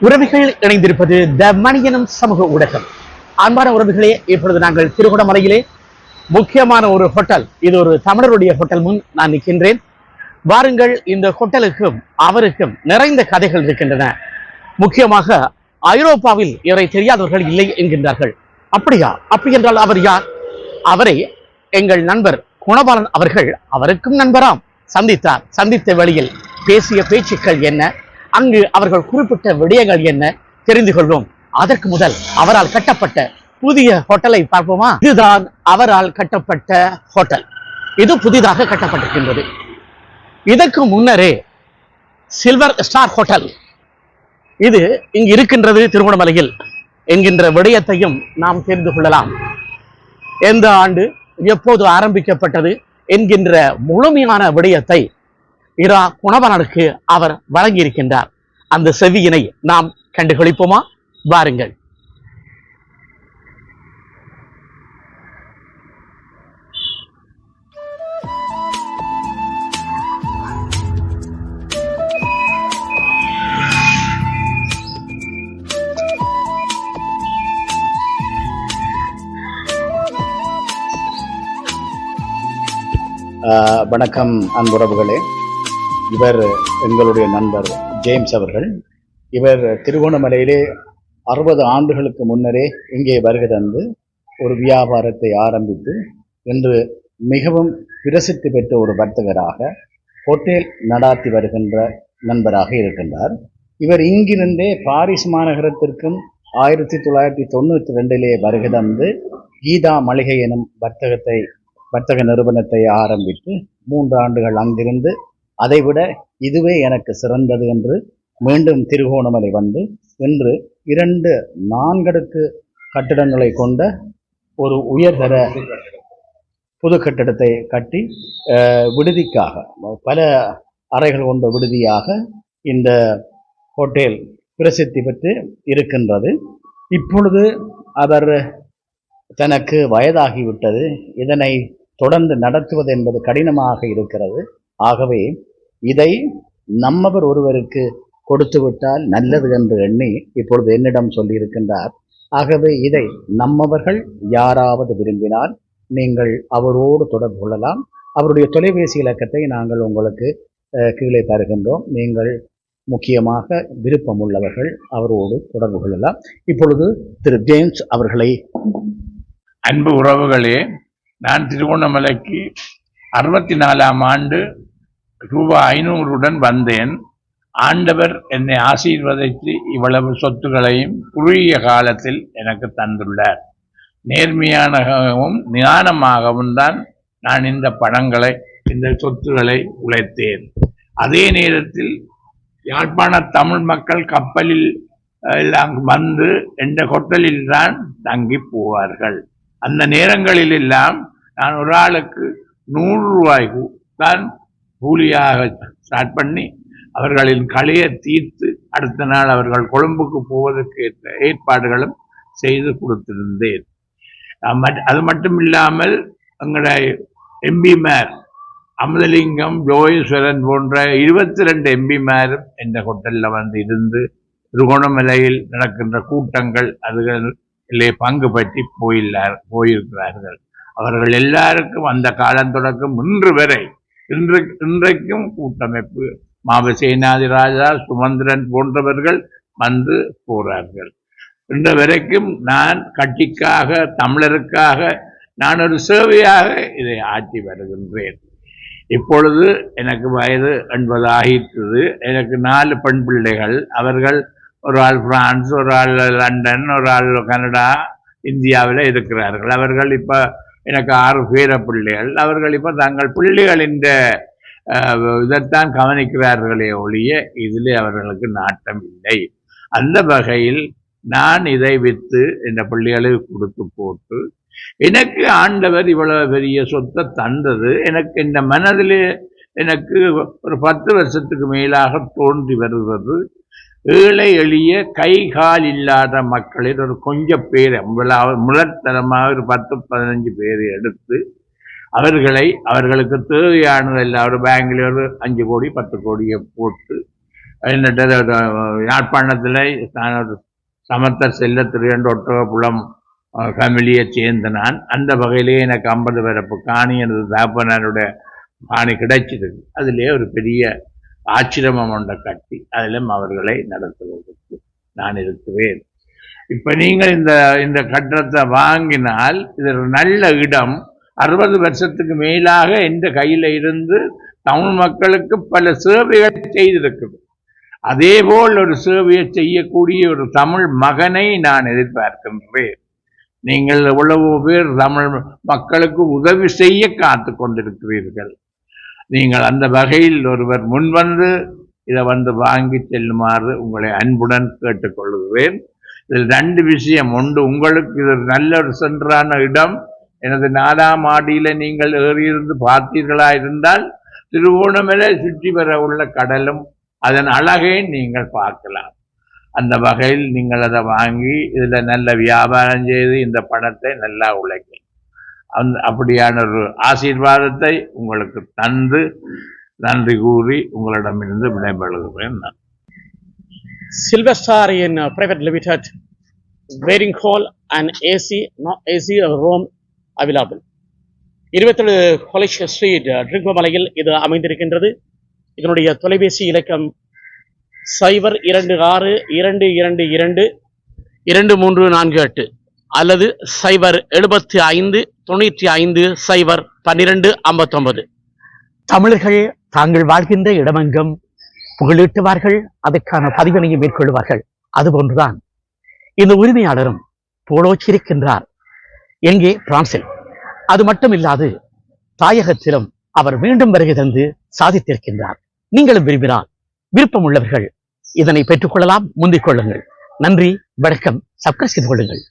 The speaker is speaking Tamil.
உறவுகள் இணைந்திருப்பது த மணியனும் சமூக ஊடகம். அன்பான உறவுகளே, இப்பொழுது நாங்கள் திருகோணமலையிலே முக்கியமான ஒரு ஹோட்டல், இது ஒரு தமிழருடைய ஹோட்டல் முன் நான் நிற்கின்றேன். வாருங்கள், இந்த ஹோட்டலுக்கும் அவருக்கும் நிறைந்த கதைகள் இருக்கின்றன. முக்கியமாக ஐரோப்பாவில் இவரை தெரியாதவர்கள் இல்லை என்கின்றார்கள். அப்படியா? அப்படி என்றால் அவர் யார்? அவரை எங்கள் நண்பர் குணபாலன் அவர்கள் அவருக்கும் நண்பராம் சந்தித்தார். சந்தித்த வழியில் பேசிய பேச்சுக்கள் என்ன, அங்கு அவர்கள் குறிப்பிட்ட விடயங்கள் என்ன தெரிந்து கொள்வோம். அதற்கு முதல் அவரால் கட்டப்பட்ட புதிய ஹோட்டலை பார்ப்போமா? இதுதான் அவரால் கட்டப்பட்ட ஹோட்டல். இது புதிதாக கட்டப்பட்டிருக்கின்றது. இதற்கு முன்னரே சில்வர் ஸ்டார் ஹோட்டல் இது இங்கு இருக்கின்றது திருகோணமலையில் என்கின்ற விடயத்தையும் நாம் தெரிந்து கொள்ளலாம். எந்த ஆண்டு, எப்போது ஆரம்பிக்கப்பட்டது என்கின்ற முழுமையான விடயத்தை இரா குணபாலனுக்கு அவர் வழங்கியிருக்கின்றார். அந்த செவியினை நாம் கண்டுகளிப்போமா? வாருங்கள். வணக்கம் அன்புறவுகளே. இவர் எங்களுடைய நண்பர் ஜேம்ஸ் அவர்கள். இவர் திருகோணமலையிலே 60 ஆண்டுகளுக்கு முன்னரே இங்கே வருகை தந்து ஒரு வியாபாரத்தை ஆரம்பித்து இன்று மிகவும் பிரசித்தி பெற்ற ஒரு வர்த்தகராக ஹோட்டல் நடாத்தி வருகின்ற நண்பராக இருக்கின்றார். இவர் இங்கிருந்தே பாரிஸ் மாநகரத்திற்கும் 1992 வருகை தந்து கீதா மளிகை எனும் வர்த்தக நிறுவனத்தை ஆரம்பித்து 3 ஆண்டுகள் அங்கிருந்து அதைவிட இதுவே எனக்கு சிறந்தது என்று மீண்டும் திருகோணமலை வந்து இன்று 2 4 அடுக்கு கட்டிடங்களை கொண்ட ஒரு உயர்தர புது கட்டிடத்தை கட்டி விடுதிக்காக, பல அறைகள் கொண்ட விடுதியாக இந்த ஹோட்டல் பிரசித்தி பெற்று இருக்கின்றது. இப்பொழுது அவர் தனக்கு வயதாகிவிட்டது, இதனை தொடர்ந்து நடத்துவது என்பது கடினமாக இருக்கிறது. ஆகவே இதை நம்மவர் ஒருவருக்கு கொடுத்து விட்டால் நல்லது என்று எண்ணி இப்பொழுது என்னிடம் சொல்லியிருக்கின்றார். ஆகவே இதை நம்மவர்கள் யாராவது விரும்பினால் நீங்கள் அவரோடு தொடர்பு கொள்ளலாம். அவருடைய தொலைபேசி இலக்கத்தை நாங்கள் உங்களுக்கு கீழே தருகின்றோம். நீங்கள் முக்கியமாக விருப்பமுள்ளவர்கள் அவரோடு தொடர்பு கொள்ளலாம். இப்பொழுது திரு ஜேம்ஸ் அவர்களை. அன்பு உறவுகளே, நான் திருகோணமலைக்கு 64ஆம் ஆண்டு ரூபாய் 500 வந்தேன். ஆண்டவர் என்னை ஆசீர்வதித்து இவ்வளவு சொத்துக்களையும் குறுகிய காலத்தில் எனக்கு தந்துள்ளார். நேர்மையாகவும் ஞானமாகவும் தான் நான் இந்த சொத்துக்களை உழைத்தேன். அதே நேரத்தில் யாழ்ப்பாண தமிழ் மக்கள் கப்பலில் எல்லாம் வந்து என்ற ஹோட்டலில் தான் தங்கி போவார்கள். அந்த நேரங்களில் எல்லாம் நான் ஒரு ஆளுக்கு 100 ரூபாய் தான் கூலியாக ஸ்டார்ட் பண்ணி அவர்களின் கலையை தீர்த்து அடுத்த நாள் அவர்கள் கொழும்புக்கு போவதற்கு ஏற்பாடுகளும் செய்து கொடுத்திருந்தேன். அது மட்டும் இல்லாமல் எங்களுடைய எம்பிமார் அமுதலிங்கம், ஜோயேஸ்வரன் போன்ற 22 எம்பிமாரும் இந்த ஹோட்டலில் வந்து இருந்து திருகோணமலையில் நடக்கின்ற கூட்டங்கள் அதுகளிலே பங்கு பற்றி போயிருக்கிறார்கள். அவர்கள் எல்லாருக்கும் அந்த காலம் தொடக்கம் இன்று வரை இன்றைக்கும் கூட்டமைப்பு மாவசேனாதி ராஜா, சுமந்திரன் போன்றவர்கள் வந்து போறார்கள். இன்று வரைக்கும் நான் கட்சிக்காக, தமிழருக்காக நான் ஒரு சேவையாக இதை ஆற்றி வருகின்றேன். இப்பொழுது எனக்கு வயது 80 ஆகிட்டது. எனக்கு 4 பெண் பிள்ளைகள். அவர்கள் ஒரு ஆள் பிரான்ஸ், ஒரு ஆள் லண்டன், ஒரு ஆள் கனடா, இந்தியாவில் இருக்கிறார்கள். அவர்கள் இப்போ எனக்கு 6 பேர பிள்ளைகள். அவர்கள் இப்போ தங்கள் பிள்ளைகளின் இதைத்தான் கவனிக்கிறார்களே ஒழிய இதிலே அவர்களுக்கு நாட்டம் இல்லை. அந்த வகையில் நான் இதை விற்று இந்த பிள்ளைகளுக்கு கொடுத்து போட்டு எனக்கு ஆண்டவர் இவ்வளவு பெரிய சொத்தை தந்தது எனக்கு இந்த மனதிலே எனக்கு ஒரு 10 வருஷத்துக்கு மேலாக தோன்றி வருவது, ஏழை எளிய கை கால் இல்லாத மக்களில் ஒரு கொஞ்சம் பேர் முழத்தனமாக ஒரு 10-15 பேரை எடுத்து அவர்களுக்கு தேவையானதெல்லாம் ஒரு பேங்கில் ஒரு 5 கோடி 10 கோடியை போட்டு என்னட்ட யாழ்ப்பாணத்தில் நான் ஒரு சமத்தர் செல்லத்திரு என்ற ஒட்டகப்புலம் ஃபேமிலியை சேர்ந்த நான். அந்த வகையிலேயே எனக்கு 50 பிறப்பு காணி எனது தாப்பனாருடைய காணி கிடைச்சிருக்கு. அதிலே ஒரு பெரிய ஆச்சிரமம் ஒன்றை கட்டி அதிலும் அவர்களை நடத்துவதற்கு நான் இருக்கிறேன். இப்ப நீங்கள் இந்த கட்டடத்தை வாங்கினால் இது ஒரு நல்ல இடம். 60 வருஷத்துக்கு மேலாக இந்த கையில இருந்து தமிழ் மக்களுக்கு பல சேவைகள் செய்திருக்குது. அதே போல் ஒரு சேவையை செய்யக்கூடிய ஒரு தமிழ் மகனை நான் எதிர்பார்க்கின்றேன். நீங்கள் எவ்வளவு பேர் தமிழ் மக்களுக்கு உதவி செய்ய காத்து கொண்டிருக்கிறீர்கள். நீங்கள் அந்த வகையில் ஒருவர் முன்வந்து இதை வாங்கி செல்லுமாறு உங்களை அன்புடன் கேட்டுக்கொள்கிறேன். இதில் 2 விஷயம் உண்டு. உங்களுக்கு இது நல்ல ஒரு சென்றான இடம். எனது 4ஆம் மாடியில நீங்கள் ஏறியிருந்து பார்த்தீர்களா இருந்தால் திருவோணமலை சுற்றி வர உள்ள கடலும் அதன் அழகை நீங்கள் பார்க்கலாம். அந்த வகையில் நீங்கள் அதை வாங்கி இதில் நல்ல வியாபாரம் செய்து இந்த பணத்தை நல்லா உழைக்கும். அப்படியான ஒரு ஆசீர்வாதத்தை உங்களுக்கு தந்து நன்றி கூறி உங்களிடமிருந்து விடைபெறுகிறேன். Silver Star in Private Limited, waiting hall and AC, not AC room available. 27 College Street, திருகோணமலையில் இது அமைந்திருக்கின்றது. இதனுடைய தொலைபேசி இலக்கம் 02622222348 அல்லது 07595001259. தமிழர்கள் தாங்கள் வாழ்கின்ற இடமெங்கும் புகழீட்டுவார்கள், அதற்கான பதிவினையும் மேற்கொள்வார்கள். அதுபோன்றுதான் இந்த உரிமையாளரும் போலோச்சிருக்கின்றார். எங்கே? பிரான்சில். அது மட்டும் இல்லாது தாயகத்திலும் அவர் மீண்டும் வருகை தந்து சாதித்திருக்கின்றார். நீங்களும் விரும்பினால் விருப்பம் உள்ளவர்கள் இதனை பெற்றுக்கொள்ளலாம், முந்திக் கொள்ளுங்கள். நன்றி, வணக்கம். சப்ஸ்கிரைப் செய்து கொள்ளுங்கள்.